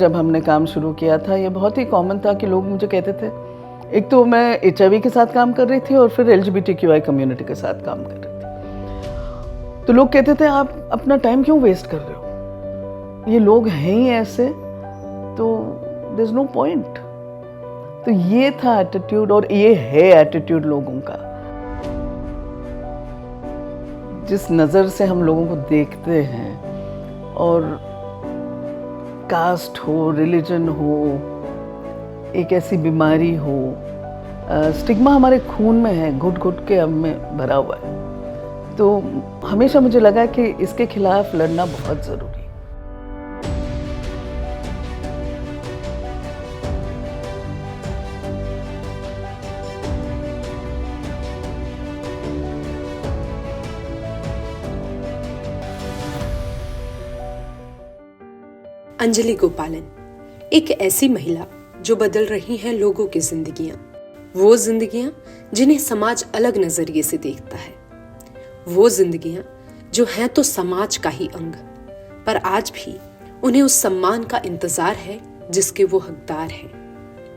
जब हमने काम शुरू किया था ये बहुत ही कॉमन था कि लोग मुझे कहते थे, एक तो मैं HIV के साथ काम कर रही थी और फिर LGBTQI कम्युनिटी के साथ काम कर रही थी, तो लोग कहते थे आप अपना टाइम क्यों वेस्ट कर रहे हो, ये लोग हैं ही ऐसे, तो देयर इज नो पॉइंट। तो ये था एटीट्यूड और ये है एटीट्यूड लोगों का। जिस नज़र से हम लोगों को देखते हैं और कास्ट हो, रिलीजन हो, एक ऐसी बीमारी हो, स्टिग्मा हमारे खून में है, घुट घुट के हम में भरा हुआ है। तो हमेशा मुझे लगा कि इसके खिलाफ लड़ना बहुत ज़रूरी है। अंजलि गोपालन एक ऐसी महिला जो बदल रही हैं लोगों की जिंदगियां, वो जिंदगियां जिन्हें समाज अलग नजरिए से देखता है, वो जिंदगियां जो हैं तो समाज का ही अंग, पर आज भी उन्हें उस सम्मान का इंतजार है जिसके वो हकदार हैं।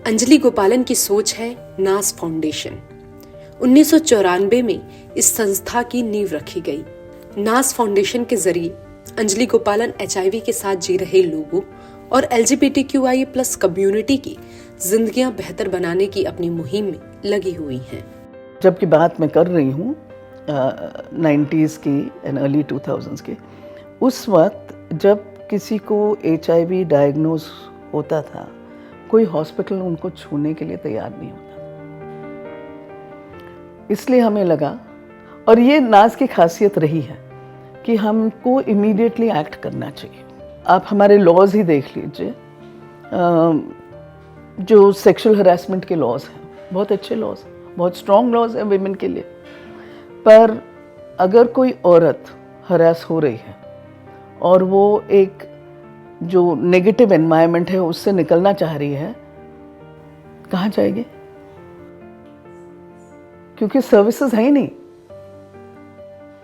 अंजलि गोपालन की सोच है नास फाउंडेशन। 1994 में इस संस्था की नींव रखी गई। नास फाउंडेशन के जरिए अंजलि गोपालन HIV के साथ जी रहे लोगों और LGBTQIA+ कम्युनिटी की जिंदगियां बेहतर बनाने की अपनी मुहिम में लगी हुई हैं। जबकि बात मैं कर रही हूँ 90s की एंड अर्ली 2000s की, उस वक्त जब किसी को HIV डायग्नोज होता था, कोई हॉस्पिटल उनको छूने के लिए तैयार नहीं होता। इसलिए हमें लगा, और ये नाज की खासियत रही है कि हमको इमीडिएटली एक्ट करना चाहिए। आप हमारे लॉज ही देख लीजिए, जो सेक्सुअल हरासमेंट के लॉज हैं, बहुत अच्छे लॉज, बहुत स्ट्रॉन्ग लॉज हैं विमेन के लिए। पर अगर कोई औरत हरास हो रही है और वो एक जो नेगेटिव एनवायरनमेंट है उससे निकलना चाह रही है, कहाँ जाएगी? क्योंकि सर्विसेज है ही नहीं।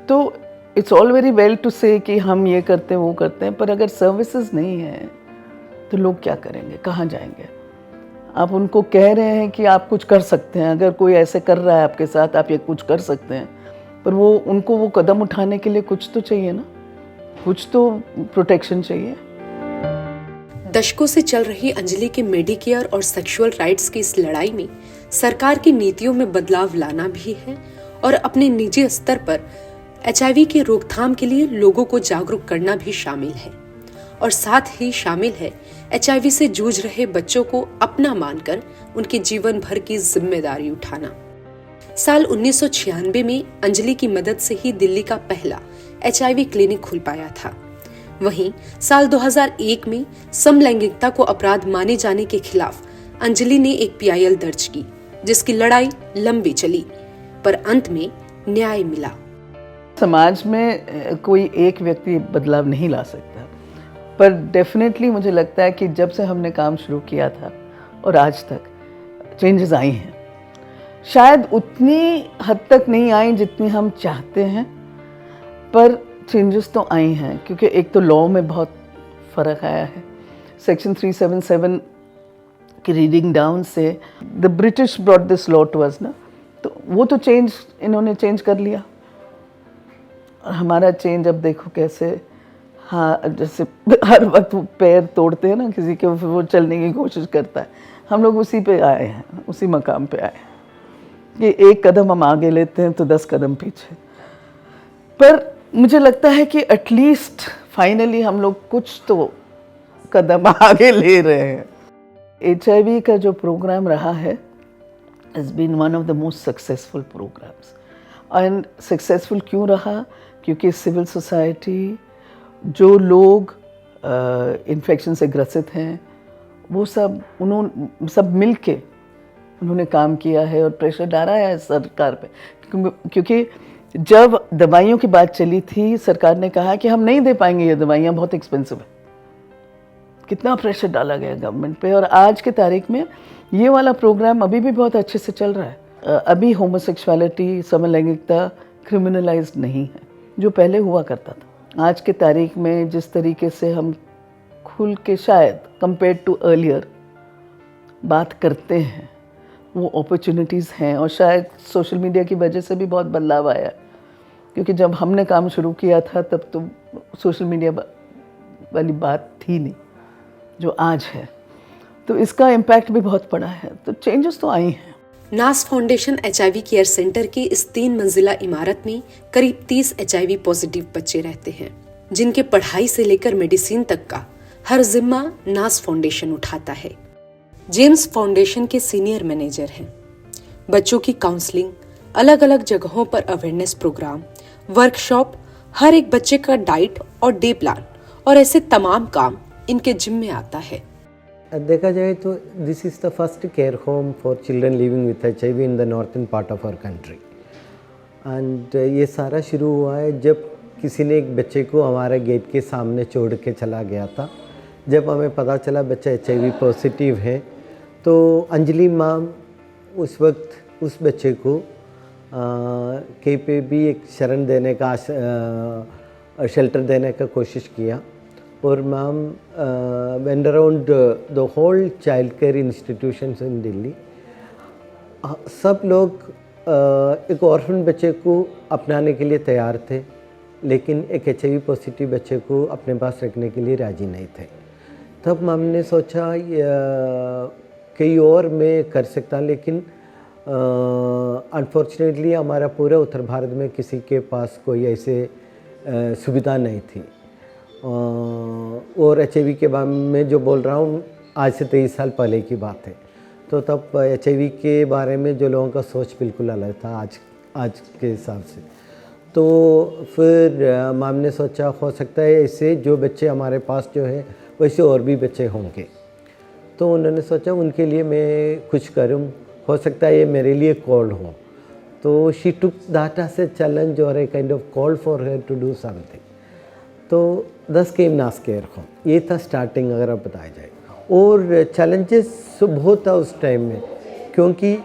तो it's all very well to say कि हम ये करते हैं वो करते हैं, पर अगर सर्विसेज नहीं है तो लोग क्या करेंगे, कहाँ जाएंगे? आप उनको कह रहे हैं कि आप कुछ कर सकते हैं, अगर कोई ऐसे कर रहा है आपके साथ, आप ये कुछ कर सकते हैं, पर वो उनको वो कदम उठाने के लिए कुछ तो चाहिए ना, कुछ तो प्रोटेक्शन चाहिए। दशकों से चल रही अंजलि के मेडिकेयर और सेक्सुअल राइट्स की इस लड़ाई में सरकार की नीतियों में बदलाव लाना भी है और अपने निजी स्तर पर HIV की रोकथाम के लिए लोगों को जागरूक करना भी शामिल है, और साथ ही शामिल है HIV से जूझ रहे बच्चों को अपना मानकर उनके जीवन भर की जिम्मेदारी उठाना। साल 1996 में अंजलि की मदद से ही दिल्ली का पहला HIV क्लिनिक खुल पाया था। वहीं साल 2001 में समलैंगिकता को अपराध माने जाने के खिलाफ अंजलि ने एक PIL दर्ज की, जिसकी लड़ाई लंबी चली, पर अंत में न्याय मिला। समाज में कोई एक व्यक्ति बदलाव नहीं ला सकता, पर डेफिनेटली मुझे लगता है कि जब से हमने काम शुरू किया था और आज तक चेंजेस आई हैं। शायद उतनी हद तक नहीं आई जितनी हम चाहते हैं, पर चेंजेस तो आई हैं, क्योंकि एक तो लॉ में बहुत फ़र्क आया है। सेक्शन 377 की रीडिंग डाउन से the British brought this law to us ना, तो वो तो चेंज इन्होंने चेंज कर लिया। और हमारा चेंज अब देखो कैसे, हाँ, जैसे हर वक्त वो पैर तोड़ते हैं ना किसी के, फिर वो चलने की कोशिश करता है। हम लोग उसी पे आए हैं, उसी मकाम पे आए हैं कि एक कदम हम आगे लेते हैं तो 10 कदम पीछे। पर मुझे लगता है कि एटलीस्ट फाइनली हम लोग कुछ तो कदम आगे ले रहे हैं। HIV का जो प्रोग्राम रहा है has been one of the most successful programs. And successful क्यों रहा? क्योंकि सिविल सोसाइटी, जो लोग इन्फेक्शन से ग्रसित हैं, वो सब सब मिल के उन्होंने काम किया है और प्रेशर डाला है सरकार पे। क्योंकि जब दवाइयों की बात चली थी, सरकार ने कहा कि हम नहीं दे पाएंगे, ये दवाइयाँ बहुत एक्सपेंसिव है। कितना प्रेशर डाला गया गवर्नमेंट पे, और आज के तारीख में ये वाला प्रोग्राम अभी भी बहुत अच्छे से चल रहा है। अभी होमोसेक्सुअलिटी, समलैंगिकता क्रिमिनलाइज्ड नहीं है, जो पहले हुआ करता था। आज के तारीख में जिस तरीके से हम खुल के शायद कंपेयर टू अर्लियर बात करते हैं, वो अपॉर्चुनिटीज़ हैं। और शायद सोशल मीडिया की वजह से भी बहुत बदलाव आया है, क्योंकि जब हमने काम शुरू किया था तब तो सोशल मीडिया वाली बात थी नहीं जो आज है, तो इसका इम्पैक्ट भी बहुत पड़ा है। तो चेंजेस तो आई हैं। नास फाउंडेशन HIV केयर सेंटर की इस 3 मंजिला इमारत में करीब 30 HIV पॉजिटिव बच्चे रहते हैं, जिनके पढ़ाई से लेकर मेडिसिन तक का हर जिम्मा नास फाउंडेशन उठाता है। जेम्स फाउंडेशन के सीनियर मैनेजर हैं। बच्चों की काउंसलिंग, अलग अलग जगहों पर अवेयरनेस प्रोग्राम, वर्कशॉप, हर एक बच्चे का डाइट और डे प्लान और ऐसे तमाम काम इनके जिम्मे आता है। देखा जाए तो this is the first care home for children living with HIV in the northern part of our country. And ये सारा शुरू हुआ है जब किसी ने एक बच्चे को हमारे गेट के सामने छोड़ के चला गया था। जब हमें पता चला बच्चा HIV पॉजिटिव है, तो अंजलि मैम उस वक्त उस बच्चे को कहीं पे भी एक शरण देने का शेल्टर देने का कोशिश किया। और ma'am went around the whole child care institutions in Delhi. सब लोग एक ऑर्फन बच्चे को अपनाने के लिए तैयार थे, लेकिन एक HIV पॉजिटिव बच्चे को अपने पास रखने के लिए राज़ी नहीं थे। तब मैम ने सोचा कहीं और मैं कर सकता, लेकिन अनफॉर्चुनेटली हमारा पूरे उत्तर भारत में किसी के पास कोई ऐसे सुविधा नहीं थी। और HIV के बारे में जो बोल रहा हूँ आज से 23 साल पहले की बात है। तो तब HIV के बारे में जो लोगों का सोच बिल्कुल अलग था आज के हिसाब से। तो फिर मैम ने सोचा हो सकता है ऐसे जो बच्चे हमारे पास जो है वैसे और भी बच्चे होंगे। तो उन्होंने सोचा उनके लिए मैं कुछ करूं, हो सकता है ये मेरे लिए कॉल हो। तो she took that as a challenge और a kind of call for her to do something. तो दस केम नास केयर होम, ये था स्टार्टिंग अगर आप बताया जाए। और चैलेंजेस बहुत था उस टाइम में, क्योंकि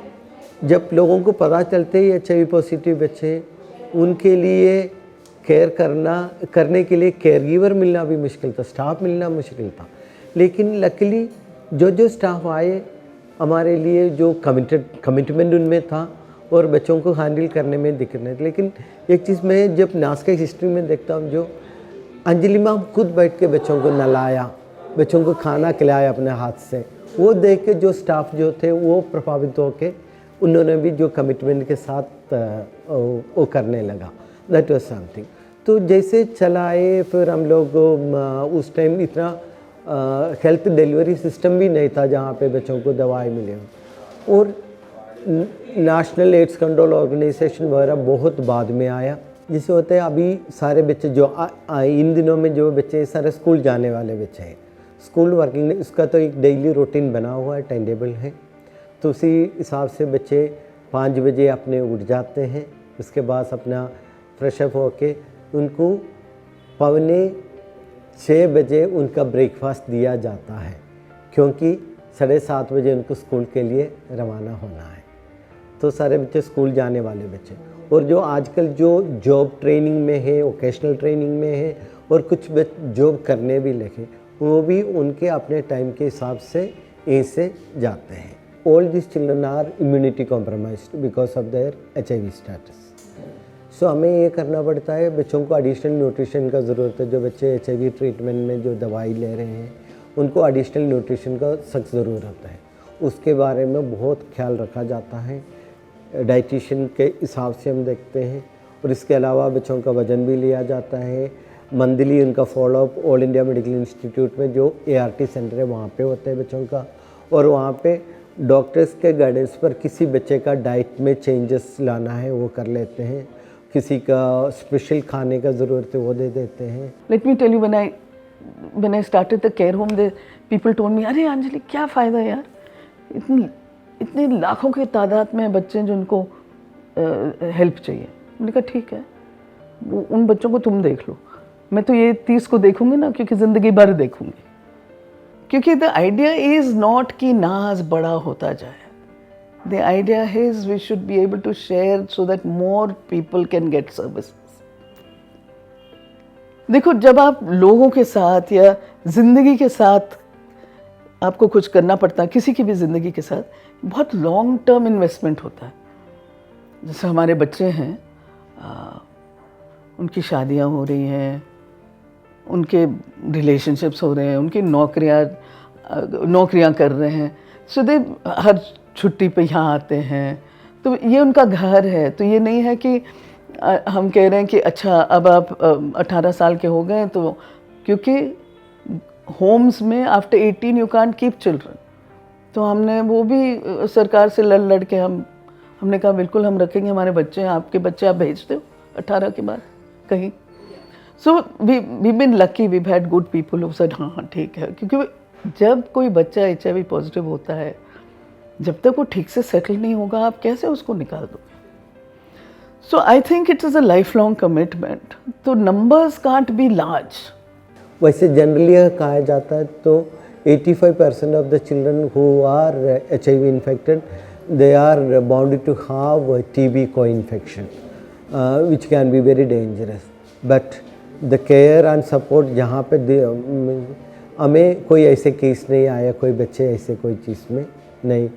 जब लोगों को पता चलते ही HIV पॉजिटिव बच्चे, उनके लिए केयर करने के लिए केयर गिवर मिलना भी मुश्किल था, स्टाफ मिलना मुश्किल था। लेकिन लकीली जो स्टाफ आए हमारे लिए, जो कमिटमेंट उनमें था और बच्चों को हैंडल करने में दिक्कत नहीं थी। लेकिन एक चीज़ मैं जब नास की हिस्ट्री में देखता हूँ, जो अंजलि मैम खुद बैठ के बच्चों को नहलाया, बच्चों को खाना खिलाया अपने हाथ से, वो देख के जो स्टाफ जो थे वो प्रभावित होके उन्होंने भी जो कमिटमेंट के साथ वो करने लगा। That was something. तो जैसे चलाए, फिर हम लोग उस टाइम इतना हेल्थ डिलीवरी सिस्टम भी नहीं था जहाँ पे बच्चों को दवाई मिले। और नेशनल एड्स कंट्रोल ऑर्गेनाइजेशन वगैरह बहुत बाद में आया। जिससे होता है अभी सारे बच्चे जो इन दिनों में जो बच्चे सारे स्कूल जाने वाले बच्चे हैं, स्कूल वर्किंग, इसका तो एक डेली रूटीन बना हुआ है, टाइम टेबल है। तो उसी हिसाब से बच्चे 5 बजे अपने उठ जाते हैं। उसके बाद अपना फ्रेश अप होके उनको 5:45 बजे उनका ब्रेकफास्ट दिया जाता है, क्योंकि 7:30 बजे उनको स्कूल के लिए रवाना होना है। तो सारे बच्चे स्कूल जाने वाले बच्चे, और जो आजकल जो जॉब ट्रेनिंग में है, वोकेशनल ट्रेनिंग में है, और कुछ जॉब करने भी लगे, वो भी उनके अपने टाइम के हिसाब से ऐसे जाते हैं। All this children are immunity compromised because of their HIV status. So हमें ये करना पड़ता है, बच्चों को एडिशनल न्यूट्रिशन का ज़रूरत है। जो बच्चे HIV ट्रीटमेंट में जो दवाई ले रहे हैं उनको एडिशनल न्यूट्रिशन का सख्त ज़रूरत है। उसके बारे में बहुत ख्याल रखा जाता है, डाइटिशियन के हिसाब से हम देखते हैं। और इसके अलावा बच्चों का वज़न भी लिया जाता है। मंथली उनका follow up all India medical institute में जो ART सेंटर है वहाँ पे होता है बच्चों का। और वहाँ पे डॉक्टर्स के गाइडेंस पर किसी बच्चे का डाइट में चेंजेस लाना है वो कर लेते हैं, किसी का स्पेशल खाने का ज़रूरत है वो दे देते हैं। Let me tell you, when I started the care home, the people told me, अरे अंजलि क्या फ़ायदा यार, इतने लाखों की तादाद में बच्चे जिनको हेल्प चाहिए। मैंने कहा ठीक है, वो उन बच्चों को तुम देख लो, मैं तो ये 30 को देखूंगी ना, क्योंकि ज़िंदगी भर देखूंगी। क्योंकि द आइडिया इज़ नॉट कि नाज बड़ा होता जाए, the idea is we should be able to share so that more people can get services. देखो, जब आप लोगों के साथ या ज़िंदगी के साथ आपको कुछ करना पड़ता है, किसी की भी ज़िंदगी के साथ, बहुत लॉन्ग टर्म इन्वेस्टमेंट होता है। जैसे हमारे बच्चे हैं, उनकी शादियां हो रही हैं, उनके रिलेशनशिप्स हो रहे हैं, उनकी नौकरियां कर रहे हैं, सो दे हर छुट्टी पे यहाँ आते हैं, तो ये उनका घर है। तो ये नहीं है कि हम कह रहे हैं कि अच्छा अब आप 18 साल के हो गए, तो क्योंकि होम्स में after 18 you can't keep children. तो हमने वो भी सरकार से लड़ के हमने कहा बिल्कुल हम रखेंगे, हमारे बच्चे हैं, आपके बच्चे आप भेज दो 18 के बाद कहीं। So we been lucky, we had good people who said हाँ ठीक है, क्योंकि जब कोई बच्चा HIV पॉजिटिव होता है, जब तक वो ठीक से सेटल नहीं होगा, आप कैसे उसको निकाल दोगे? So I think it is a lifelong commitment. तो नंबर्स कांट बी लार्ज। वैसे जनरली कहा जाता है तो 85% of the children who are HIV infected, they are bound to have TB co-infection, which can be very dangerous. But the care and support जहाँ पे हमें कोई ऐसे केस नहीं आया, कोई बच्चे ऐसे कोई चीज़ में नहीं,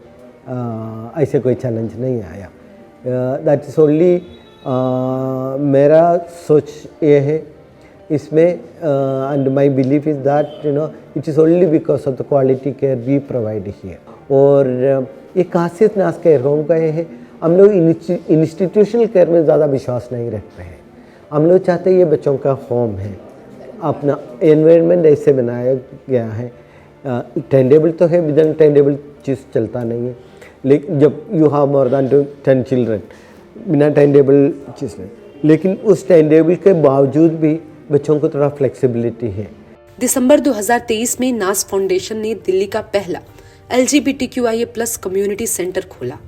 ऐसे कोई चैलेंज नहीं आया। दैट इज़ ओनली मेरा सोच ये है इसमें, and my belief is that it is only because of the quality care we provide here. और ये खासियत नाज केयर होम का ये है, हम लोग इंस्टीट्यूशनल केयर में ज़्यादा विश्वास नहीं रखते हैं। हम लोग चाहते हैं ये बच्चों का होम है, अपना एनवायरनमेंट ऐसे बनाया गया है। टेंडेबल तो है, विदन टेंडेबल चीज़ चलता नहीं है, लेकिन जब you have more than 10 children, बिना टेंडेबल चीज़ नहीं, लेकिन उस टेंडेबल के बावजूद भी बच्चों को थोड़ा फ्लेक्सिबिलिटी है। दिसंबर 2023 में नास फाउंडेशन ने दिल्ली का पहला LGBTQIA+ कम्युनिटी सेंटर खोला,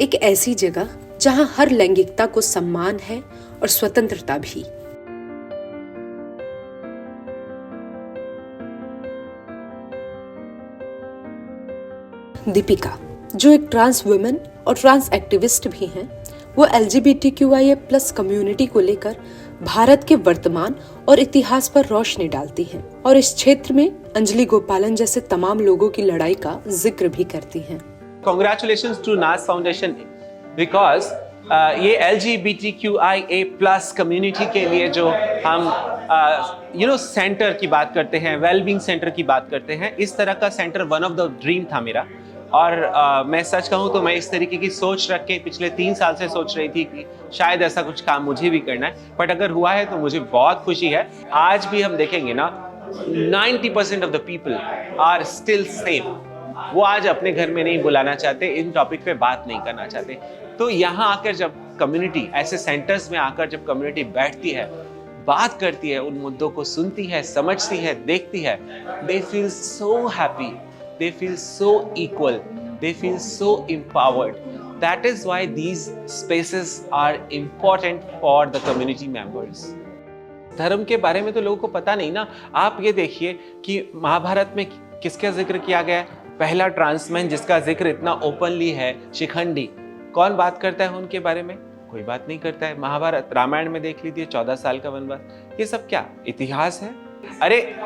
एक ऐसी जगह जहां हर लैंगिकता को सम्मान है और स्वतंत्रता भी। दीपिका, जो एक ट्रांस वुमेन और ट्रांस एक्टिविस्ट भी हैं, वो LGBTQIA+ कम्युनिटी को लेकर भारत के वर्तमान और इतिहास पर रोशनी डालती हैं और इस क्षेत्र में अंजलि गोपालन जैसे तमाम लोगों की लड़ाई का जिक्र भी करती हैं। Congratulations to NAS Foundation because ये LGBTQIA+ कम्युनिटी के लिए जो हम सेंटर की बात करते हैं, वेलबींग सेंटर की बात करते हैं, इस तरह का centre one of the dream था मेरा। और मैं सच कहूँ तो मैं इस तरीके की सोच रख के पिछले 3 साल से सोच रही थी कि शायद ऐसा कुछ काम मुझे भी करना है, बट अगर हुआ है तो मुझे बहुत खुशी है। आज भी हम देखेंगे ना, 90% of the people are still same. वो आज अपने घर में नहीं बुलाना चाहते, इन टॉपिक पे बात नहीं करना चाहते। तो यहाँ आकर जब कम्युनिटी, ऐसे सेंटर्स में आकर जब कम्युनिटी बैठती है, बात करती है, उन मुद्दों को सुनती है, समझती है, देखती है, they feel so happy, they feel so equal, they feel so empowered. That is why these spaces are important for the community members. धर्म के बारे में तो लोगों को पता नहीं ना। आप ये देखिए कि महाभारत में किसका जिक्र किया गया है? पहला ट्रांसमैन जिसका जिक्र इतना ओपनली है, शिखंडी। कौन बात करता है उनके बारे में? कोई बात नहीं करता है। महाभारत, रामायण में देख लीजिए, 14 साल का वनवास। ये सब क्या इतिहास है? अरे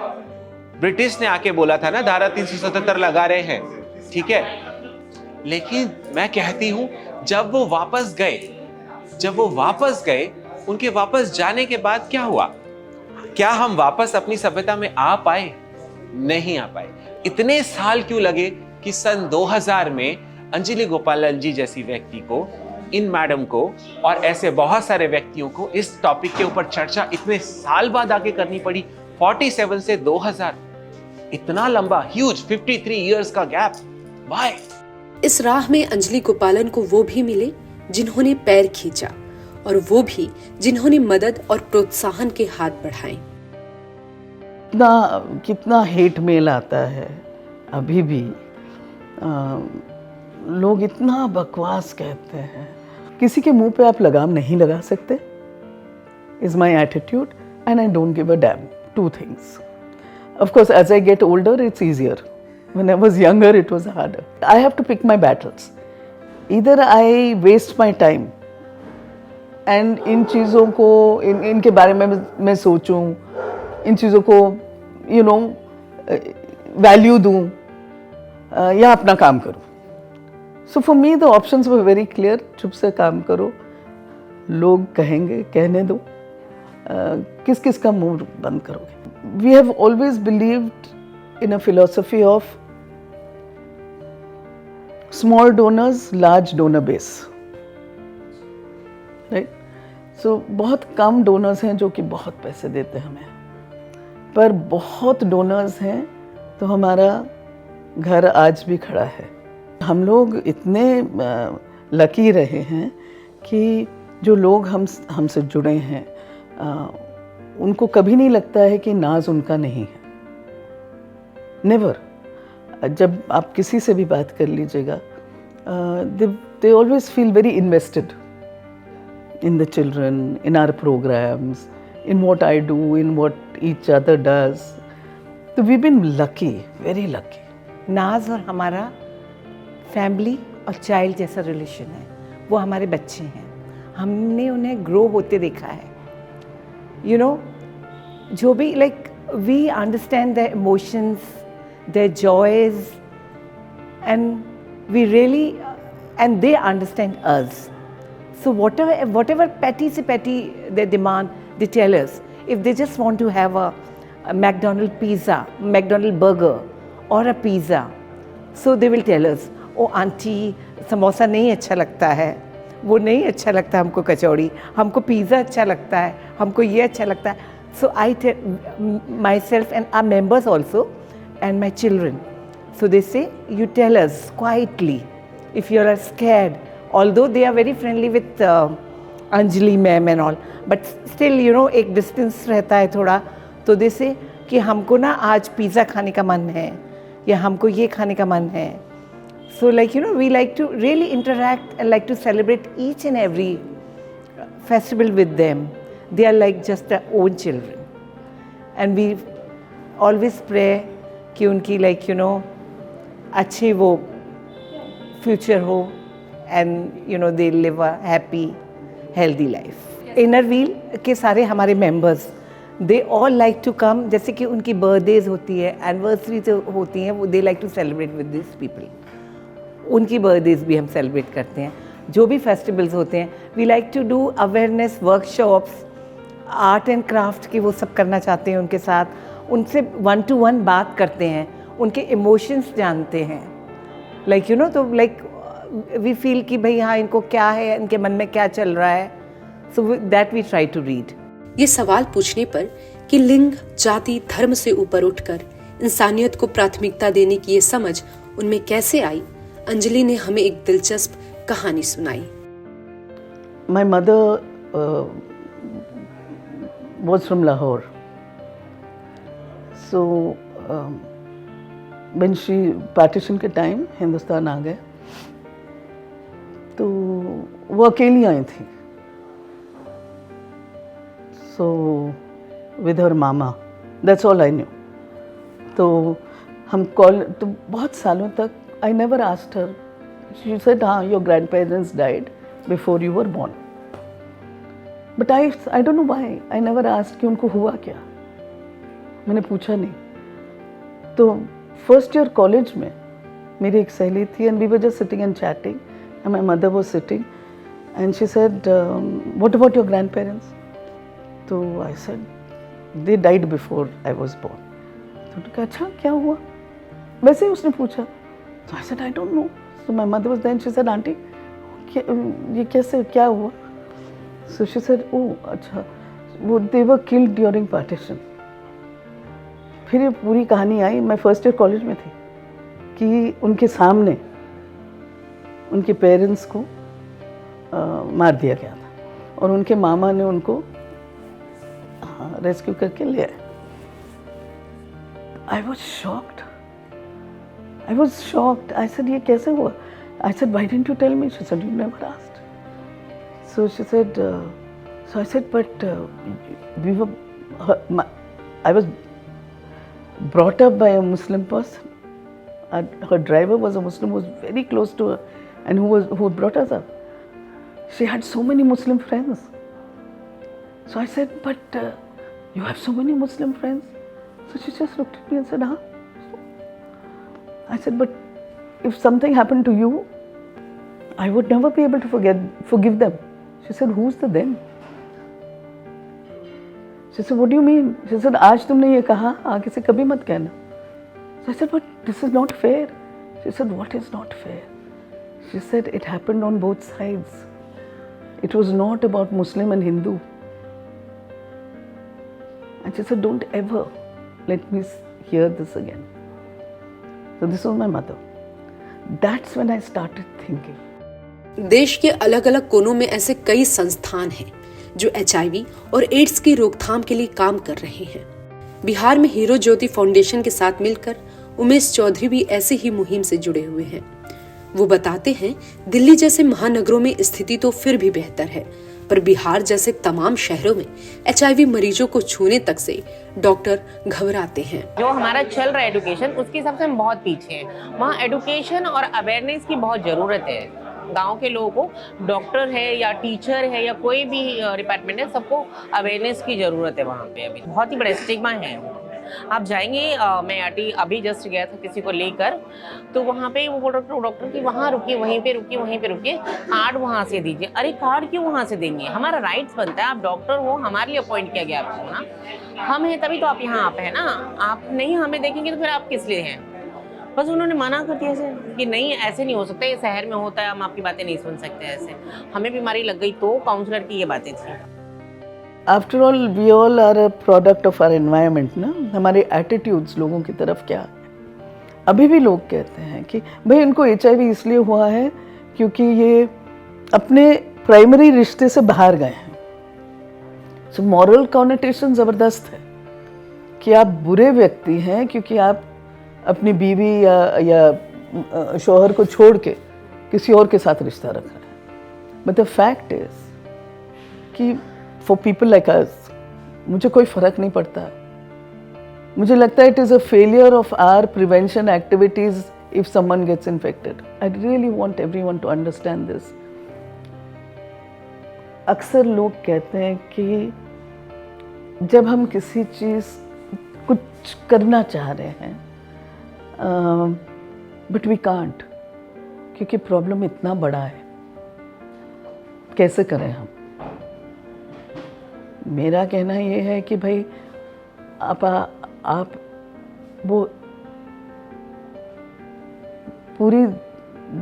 ब्रिटिश ने आके बोला था ना, धारा 377 लगा रहे हैं, ठीक है। लेकिन मैं कहती हूं, जब वो वापस गए, उनके वापस जाने के बाद क्या हुआ? क्या हम वापस अपनी सभ्यता में आ पाए? नहीं आ पाए। इतने साल क्यों लगे कि सन 2000 में अंजलि गोपालन जी जैसी व्यक्ति को, इन मैडम को और ऐसे बहुत सारे व्यक्तियों को इस टॉपिक के ऊपर चर्चा इतने साल बाद आगे करनी पड़ी। 47 से 2000, इतना लंबा, ह्यूज 53 इयर्स का गैप। व्हाई? इस राह में अंजलि गोपालन को वो भी मिले जिन्होंने पैर खींचा, और वो भी जिन्होंने मदद और प्रोत्साहन के हाथ बढ़ाए। कितना हेट मेल आता है अभी भी। लोग इतना बकवास कहते हैं। किसी के मुंह पे आप लगाम नहीं लगा सकते, is my attitude, and I don't give a dam. 2 things. Of course, as I get older, it's easier. When I was younger, it was harder. I have to pick my battles. Either I waste my time and in चीज़ों को इनके बारे में मैं सोचूं, इन चीज़ों को value दूं या अपना काम करूं. So for me the options were very clear. चुप से काम करो, लोग कहेंगे, कहने दो. किस किस का मुंह बंद करोगे. We have always believed in a philosophy of small donors large donor base, right. So बहुत कम डोनर्स हैं जो कि बहुत पैसे देते हैं हमें, पर बहुत डोनर्स हैं तो हमारा घर आज भी खड़ा है. हम लोग इतने लकी रहे हैं कि जो लोग हमसे जुड़े हैं उनको कभी नहीं लगता है कि नाज उनका नहीं है. नेवर. जब आप किसी से भी बात कर लीजिएगा, they always feel very invested in the children, in our programs, in what I do, in what each other does. So we've been lucky, very lucky. नाज और हमारा फैमिली और चाइल्ड जैसा रिलेशन है. वो हमारे बच्चे हैं, हमने उन्हें ग्रो होते देखा है. यू नो, जो भी like we understand their emotions, their joys, and we really and they understand us. So whatever petty they demand, they tell us. If they just want to have a McDonald's pizza, McDonald's burger or a pizza, so they will tell us, oh auntie, samosa नहीं अच्छा लगता है, वो नहीं अच्छा लगता हमको कचौड़ी, हमको पिज़्ज़ा अच्छा लगता है, हमको ये अच्छा लगता है. So I tell myself and our members also and my children. So they say, you tell us quietly if you are scared. Although they are very friendly with Anjali ma'am and all, but still एक distance रहता है थोड़ा. तो they say कि हमको ना आज pizza खाने का मन है या हमको ये खाने का मन है. So like we like to really interact and like to celebrate each and every festival with them. They are like just our own children, and we always pray कि उनकी like अच्छी वो future हो. And they live a happy, healthy life. Inner Wheel के सारे हमारे members, they all like to come. जैसे कि उनकी birthdays होती है, anniversaries होती हैं, वो they like to celebrate with these people. उनकी birthdays भी हम celebrate करते हैं. जो भी festivals होते हैं, we like to do awareness workshops, art and craft की वो सब करना चाहते हैं उनके साथ. उनसे 1-to-1 बात करते हैं, उनके emotions जानते हैं. Like तो like we feel कि भाई हाँ इनको क्या है, इनके मन में क्या चल रहा है. So that we try to read. ये सवाल पूछने पर कि लिंग, जाति, धर्म से ऊपर उठकर इंसानियत को प्राथमिकता देने की ये समझ उनमें कैसे आई, अंजलि ने हमें एक दिलचस्प कहानी सुनाई. My mother was from Lahore. So when she partition के टाइम हिंदुस्तान आ गए तो वो अकेली आई थी. So with her mama, that's all I knew. तो हम कॉल तो बहुत सालों तक I never asked her. She said हाँ your grandparents died before you were born. But I don't know why I never asked कि उनको हुआ क्या. मैंने पूछा नहीं. तो फर्स्ट ईयर कॉलेज में मेरी एक सहेली थी and we were just sitting and chatting. And my mother was sitting and she said, what about your grandparents? So I said, they died before I was born. तो उन्होंने कहा अच्छा क्या हुआ? वैसे ही उसने पूछा. So I said, I don't know. So my mother was there and she said, auntie, ये कैसे क्या हुआ? So she said, oh अच्छा, वो they were killed during partition. फिर ये पूरी कहानी आई. मैं फर्स्ट ईयर कॉलेज में थी कि उनके सामने उनके पेरेंट्स को मार दिया गया था और उनके मामा ने उनको रेस्क्यू करके ले आए. I was shocked. I said ये कैसे हुआ? I said why didn't you tell me? She said you never asked. So she said so I said but we were I was brought up by a Muslim person. Her driver was a Muslim who was very close to her and who brought us up. She had so many Muslim friends. So I said, but you have so many Muslim friends. So she just looked at me and said, huh? I said, but if something happened to you, I would never be able to forgive them. She said, who's the them? She said, what do you mean? She said, आज तुमने ये कहा, आगे से कभी मत कहना. So I said, but this is not fair. She said, what is not fair? She said, it happened on both sides. It was not about Muslim and Hindu. And she said, don't ever let me hear this again. So this was my mother. That's when I started thinking. देश के अलग अलग कोनों में ऐसे कई संस्थान हैं जो HIV और एड्स की रोकथाम के लिए काम कर रहे हैं। बिहार में हीरो ज्योति फाउंडेशन के साथ मिलकर उमेश चौधरी भी ऐसे ही मुहिम से जुड़े हुए हैं। वो बताते हैं, दिल्ली जैसे महानगरों में स्थिति तो फिर भी बेहतर है, पर बिहार जैसे तमाम शहरों में HIV मरीजों को छूने तक से डॉक्टर घबराते हैं। जो हमारा चल रहा है एजुकेशन, उसके हिसाब से हम बहुत पीछे हैं। वहाँ एजुकेशन और अवेयरनेस की बहुत ज़रूरत है। गांव के लोगों को, डॉक्टर है या टीचर है या कोई भी डिपार्टमेंट है, सबको अवेयरनेस की ज़रूरत है। वहाँ पे अभी बहुत ही बड़ा स्टिग्मा है। आप जाएंगे, मैं अभी जस्ट गया था किसी को लेकर, तो वहाँ पे वो बोल रहे थे डॉक्टर कि वहाँ रुकिए, वहीं पे रुकिए, वहीं पे रुकिए, कार्ड वहाँ से दीजिए। अरे कार्ड क्यों वहाँ से देंगे? हमारा राइट्स बनता है, आप डॉक्टर हो, हमारे लिए अपॉइंट किया गया आपको ना, हम हैं तभी तो आप यहाँ आप हैं ना। आप नहीं हमें देखेंगे तो फिर आप किस लिए हैं? बस उन्होंने मना कर दिया ऐसे कि नहीं, ऐसे नहीं हो सकता, ये शहर में होता है, हम आपकी बातें नहीं सुन सकते ऐसे। हमें बीमारी लग गई तो काउंसलर की ये बातें थी। After all we all are a product of our environment ना। हमारे एटीट्यूड्स लोगों की तरफ क्या है? अभी भी लोग कहते हैं कि भाई इनको HIV इसलिए हुआ है क्योंकि ये अपने प्राइमरी रिश्ते से बाहर गए हैं। सो मॉरल कॉनोटेशन ज़बरदस्त है कि आप बुरे व्यक्ति हैं क्योंकि आप अपनी बीवी या शौहर को छोड़ के किसी और के साथ रिश्ता रख रहे हैं। बट द फैक्ट इज कि फॉर पीपल लाइक अस, मुझे कोई फ़र्क नहीं पड़ता। मुझे लगता है it is a failure of our prevention activities if someone gets infected. I really want everyone to understand this. अक्सर लोग कहते हैं कि जब हम किसी चीज़ कुछ करना चाह रहे हैं बट वी कांट, क्योंकि प्रॉब्लम इतना बड़ा है, कैसे करें हम? मेरा कहना ये है कि भाई आप वो पूरी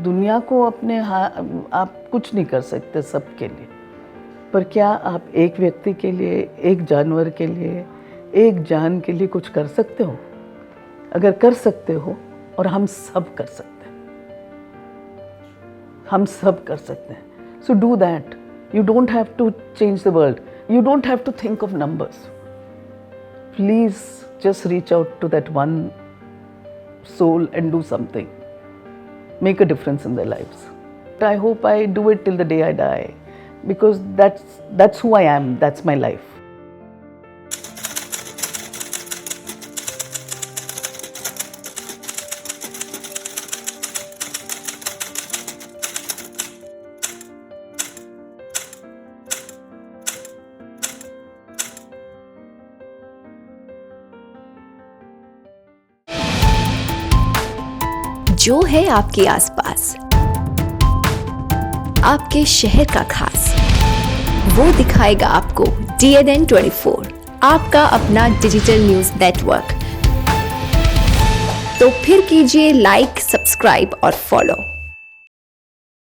दुनिया को अपने आप कुछ नहीं कर सकते सबके लिए, पर क्या आप एक व्यक्ति के लिए, एक जानवर के लिए, एक जान के लिए कुछ कर सकते हो? अगर कर सकते हो, और हम सब कर सकते हैं, हम सब कर सकते हैं, so do that. You don't have to change the world, you don't have to think of numbers. Please just reach out to that one soul and do something. Make a difference in their lives. I hope I do it till the day I die, because that's who I am, that's my life. जो है आपके आसपास, आपके शहर का खास, वो दिखाएगा आपको DNN 24, आपका अपना डिजिटल न्यूज नेटवर्क। तो फिर कीजिए लाइक, सब्सक्राइब और फॉलो।